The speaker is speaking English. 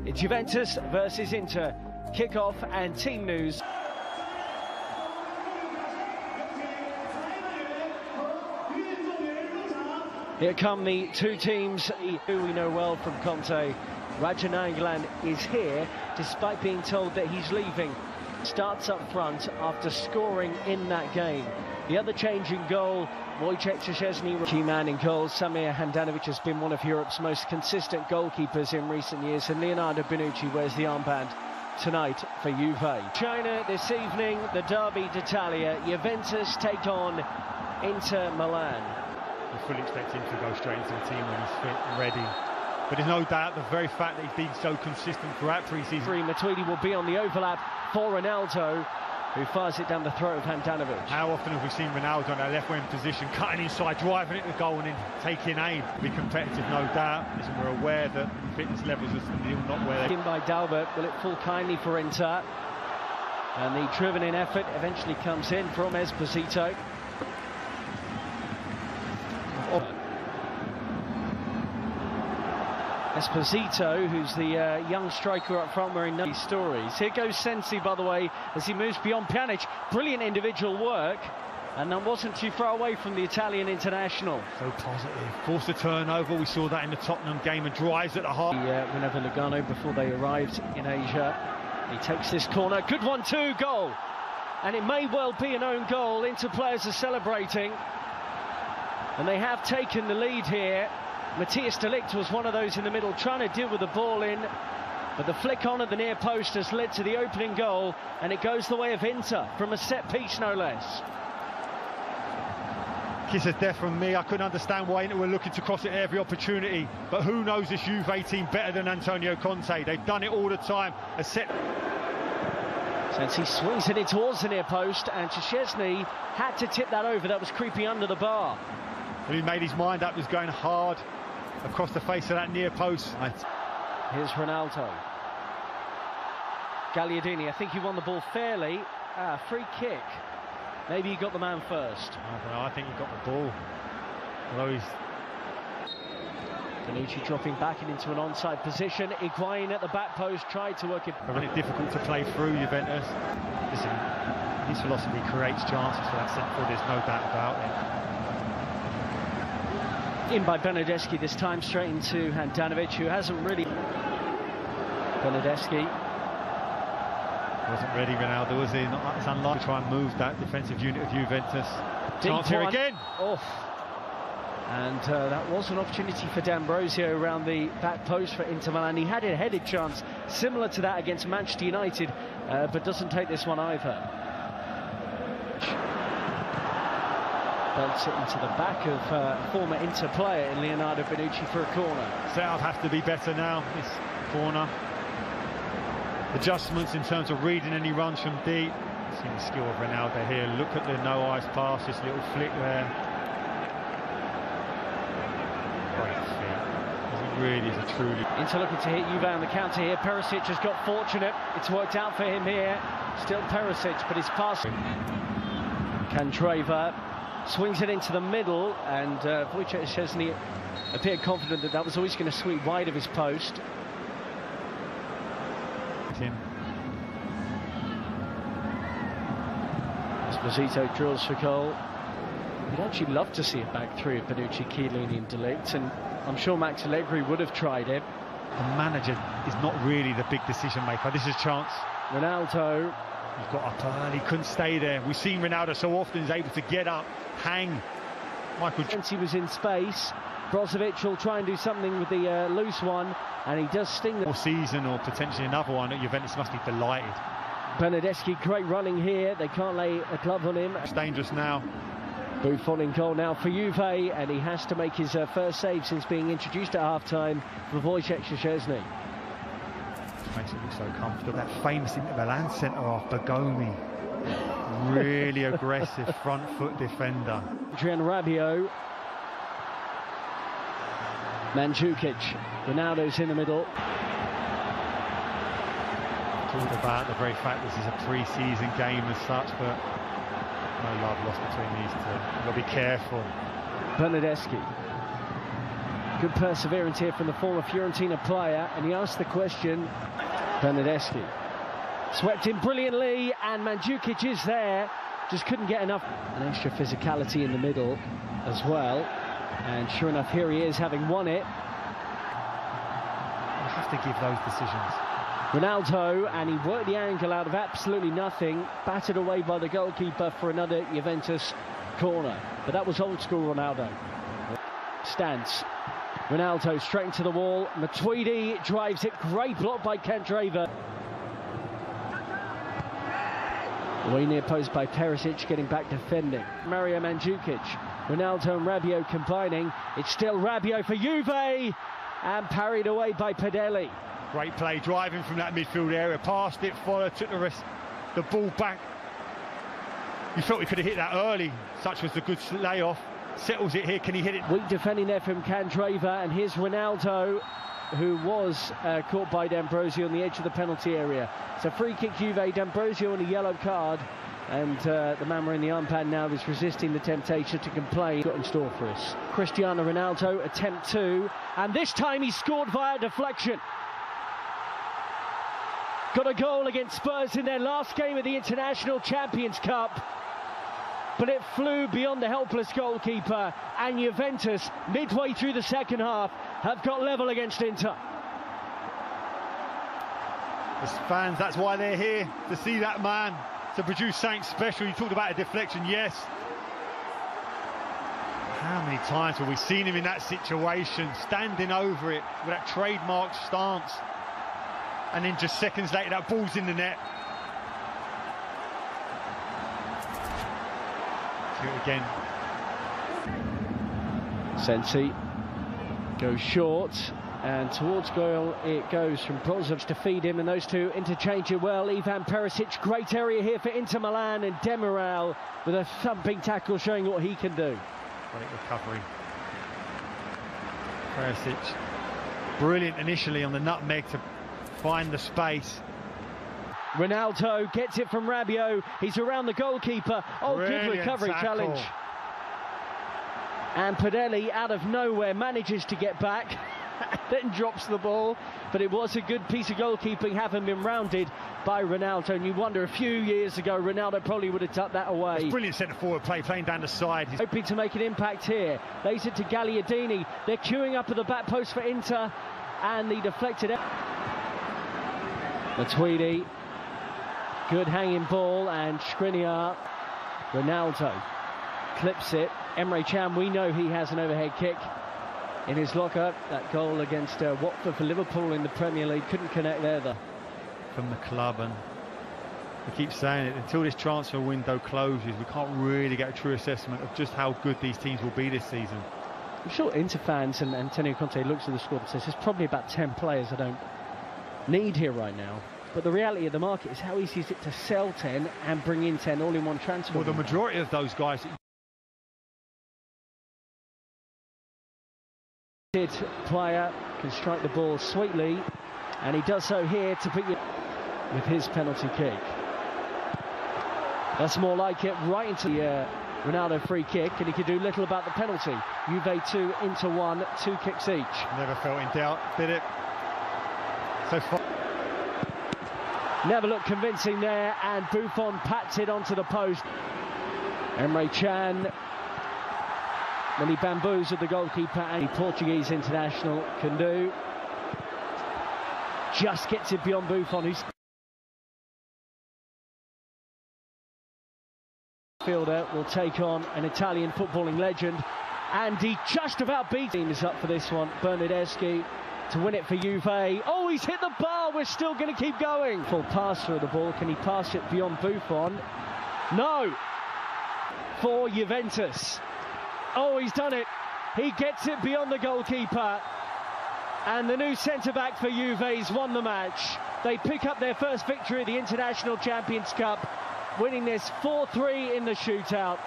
It's Juventus versus Inter. Kick-off and team news. Here come the two teams who we know well from Conte. Againt is here, despite being told that he's leaving. Starts up front after scoring in that game. The other change in goal, Wojciech Szczesny, key man in goal. Samir Handanovic has been one of Europe's most consistent goalkeepers in recent years, and Leonardo Bonucci wears the armband tonight for Juve. China this evening, the Derby d'Italia. Juventus take on Inter Milan. We fully expect him to go straight into the team when he's fit and ready. But there's no doubt the very fact that he's been so consistent throughout pre-season. Matuidi will be on the overlap for Ronaldo, who fires it down the throat of Handanovic. How often have we seen Ronaldo in that left wing position, cutting inside, driving it to goal and then taking aim? Be competitive, no doubt, as we're aware that fitness levels are still not where they... In by Dalbert, will it fall kindly for Inter? And the driven-in effort eventually comes in from Esposito. Esposito, who's the young striker up front, wearing no stories. Here goes Sensi, by the way, as he moves beyond Pjanic. Brilliant individual work, and that wasn't too far away from the Italian international. So positive. Forced a turnover, we saw that in the Tottenham game, and drives at the heart. Whenever Lugano, before they arrived in Asia, he takes this corner. Good 1-2 goal, and it may well be an own goal. Inter players are celebrating, and they have taken the lead here. Matthias de Ligt was one of those in the middle trying to deal with the ball in, but the flick on at the near post has led to the opening goal, and it goes the way of Inter from a set piece, no less. Kiss of death from me. I couldn't understand why Inter were looking to cross it at every opportunity, but who knows this Juve team better than Antonio Conte? They've done it all the time. A set. Since he swings it in towards the near post, and Szczesny had to tip that over. That was creeping under the bar. But he made his mind up. He was going hard across the face of that near post. Here's Ronaldo. Gagliardini, I think he won the ball fairly. Free kick. Maybe he got the man first. I don't know, I think he got the ball. Although he's... Bonucci dropping back into an onside position. Higuain at the back post tried to work it. Really difficult to play through Juventus. Listen, his philosophy creates chances for that centre forward, there's no doubt about it. In by Bernardeschi this time, straight into Handanovic, who hasn't really... Bernardeschi. Wasn't ready, Ronaldo, was he? It's unlikely to try and move that defensive unit of Juventus. Chance here again! Off. And that was an opportunity for D'Ambrosio around the back post for Inter Milan. He had a headed chance similar to that against Manchester United, but doesn't take this one either. Belts it into the back of former Inter player in Leonardo Bonucci for a corner. Setup has to be better now, this corner. Adjustments in terms of reading any runs from deep. See the skill of Ronaldo here. Look at the no-eyes pass, this little flick there. Great feet. It really is a truly... Inter looking to hit Juve on the counter here. Perisic has got fortunate. It's worked out for him here. Still Perisic, but his pass... Candreva swings it into the middle, and Wojciech Szczesny appeared confident that that was always going to sweep wide of his post. Esposito drills for goal. We'd actually love to see a back three of Bonucci, Chiellini and de Ligt, and I'm sure Max Allegri would have tried it. The manager is not really the big decision maker. This is a chance. Ronaldo. He's got up early, couldn't stay there. We've seen Ronaldo so often, he's able to get up, hang. Since he was in space, Brozovic will try and do something with the loose one, and he does sting the... season or potentially another one. Juventus must be delighted. Bernardeschi, great running here. They can't lay a glove on him. It's dangerous now. Buffon in goal now for Juve, and he has to make his first save since being introduced at half-time for Wojciech Szczesny. Makes it look so comfortable. That famous Inter Milan centre-half, Bergomi. Really aggressive front foot defender. Adrian Rabiot. Mandzukic. Ronaldo's in the middle. Talked about the very fact this is a pre-season game as such, but no love lost between these two. You've got to be careful. Bernardeschi. Good perseverance here from the former Fiorentina player, and he asked the question. Bernardeschi swept in brilliantly, and Mandzukic is there, just couldn't get enough. An extra physicality in the middle as well, and sure enough, here he is, having won it. You have to give those decisions. Ronaldo, and he worked the angle out of absolutely nothing, battered away by the goalkeeper for another Juventus corner. But that was old school Ronaldo. Stance. Ronaldo straight into the wall. Matuidi drives it. Great block by Candreva. Way near post by Perisic, getting back defending. Mario Mandzukic. Ronaldo and Rabiot combining. It's still Rabiot for Juve, and parried away by Padelli. Great play, driving from that midfield area, passed it, followed, took the ball back. You felt he could have hit that early, such was the good layoff. Settles it here, can he hit it? Weak defending there from Candreva, and here's Ronaldo, who was caught by D'Ambrosio on the edge of the penalty area. It's a free kick Juve, D'Ambrosio on a yellow card, and the man wearing the armband now is resisting the temptation to complain. Got in store for us. Cristiano Ronaldo, attempt 2, and this time he scored via deflection. Got a goal against Spurs in their last game of the International Champions Cup, but it flew beyond the helpless goalkeeper, and Juventus, midway through the second half, have got level against Inter. As fans, that's why they're here, to see that man, to produce something special. You talked about a deflection, yes. How many times have we seen him in that situation, standing over it with that trademark stance, and then just seconds later that ball's in the net. Do it again. Sensi goes short, and towards goal it goes from Brozovic to feed him, and those two interchange it well. Ivan Perisic, great area here for Inter Milan, and Demiral with a thumping tackle showing what he can do. Great recovery. Perisic, brilliant initially on the nutmeg to find the space. Ronaldo gets it from Rabiot. He's around the goalkeeper. Oh, brilliant good recovery tackle. challenge. And Padelli, out of nowhere, manages to get back, then drops the ball. But it was a good piece of goalkeeping, having been rounded by Ronaldo. And you wonder, a few years ago, Ronaldo probably would have tucked that away. It's brilliant centre-forward play, playing down the side. Hoping to make an impact here. Lays it to Gagliardini. They're queuing up at the back post for Inter. And the deflected... Matuidi. Good hanging ball, and Skriniar. Ronaldo clips it. Emre Can, we know he has an overhead kick in his locker. That goal against Watford for Liverpool in the Premier League couldn't connect there though. From the club, and we keep saying it, until this transfer window closes, we can't really get a true assessment of just how good these teams will be this season. I'm sure Inter fans and Antonio Conte looks at the squad and says there's probably about 10 players I don't need here right now. But the reality of the market is how easy is it to sell 10 and bring in 10 all in one transfer? Well, the majority of those guys... Player can strike the ball sweetly, and he does so here to put you with his penalty kick. That's more like it, right into the Ronaldo free kick, and he could do little about the penalty. Juve 2, Inter 1, 2 kicks each. Never felt in doubt, did it? So far. Never looked convincing there, and Buffon pats it onto the post. Emre Can, when he bamboozled the goalkeeper, and the Portuguese international can do. Just gets it beyond Buffon, who's... Fielder will take on an Italian footballing legend, and he just about beat him. Is up for this one. Bernardeschi to win it for Juve. Oh, he's hit the bar. We're still going to keep going. Full pass through the ball. Can he pass it beyond Buffon? No. For Juventus. Oh, he's done it. He gets it beyond the goalkeeper. And the new centre-back for Juve's won the match. They pick up their first victory of the International Champions Cup, winning this 4-3 in the shootout.